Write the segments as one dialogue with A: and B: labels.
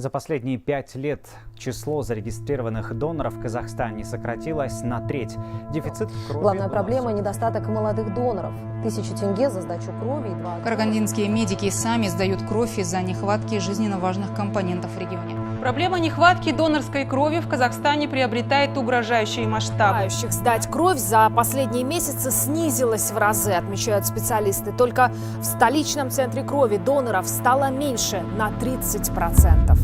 A: За последние 5 лет число зарегистрированных доноров в Казахстане сократилось на треть. Дефицит крови...
B: Главная проблема – недостаток молодых доноров. 1000 тенге за сдачу крови и 2...
C: Карагандинские медики сами сдают кровь из-за нехватки жизненно важных компонентов в регионе.
D: Проблема нехватки донорской крови в Казахстане приобретает угрожающие масштабы.
E: Желающих сдать кровь за последние месяцы снизилось в разы, отмечают специалисты. Только в столичном центре крови доноров стало меньше на 30%.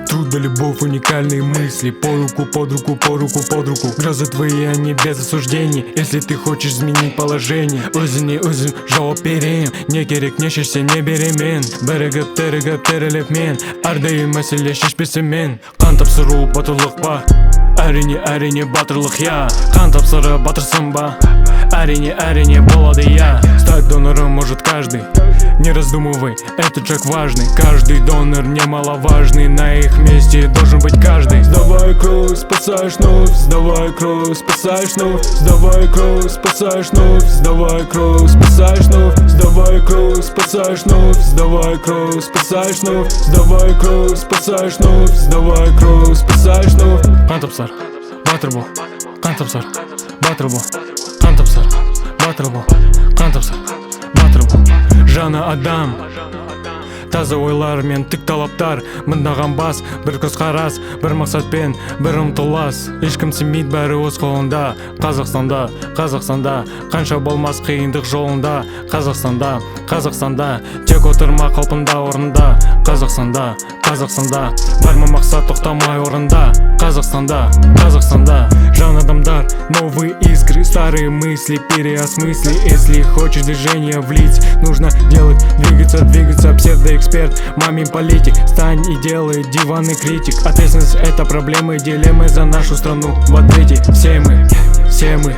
F: Труд да любовь, уникальные мысли. По руку, под руку, по руку, под руку. Грозы твои, они без осуждений. Если ты хочешь изменить положение, өзіне өзің жауап берем. Не керек, не шешсе, не беремен. Бірігіп, тіріліп мен. Әрдайым мәселе шешпесем мен. Қан тапсыру батырлық па? Әрине батырлық, я. Қан тапсыры батырсың ба? Әрине болады, я. Стать донором может каждый. Не раздумывай, этот шаг важный. Каждый донор немаловажный. На их месте должен быть каждый. Сдавай кровь, спасаешь вновь. Сдавай кровь, спасаешь вновь. Сдавай кровь, спасаешь вновь. Сдавай кровь, спасаешь вновь. Сдавай кровь, спасаешь вновь. Сдавай кровь, спасаешь вновь. Сдавай кровь, спасаешь вновь. Сдавай кровь, спасаешь вновь. Қан тапсыр, батыр бол. Қан тапсыр, батыр бол. Қан тапсыр, батыр бол. Қан тапсыр, батыр бол. Жаны адам, таза ойлар мен тік талаптар. Мындаған бас, бір көзқарас, бір мақсатпен, бір ұмтылас. Ешкім сенбейді, бәрі өз қолында. Қазақстанда қанша болмас қиындық жолында. Қазақстанда тек отырма қалпында орында. Қазақстанда бар ма мақсат, тоқтамай орында. Қазақстанда жан адамдар, новые искры, старые мысли переосмысли. Если хочешь движение влить, нужно делать, двигаться. Псевдоэксперт, мамин политик, стань и делай диванный критик. Ответственность — это проблемы, дилеммы за нашу страну. В ответе все мы. Все мы.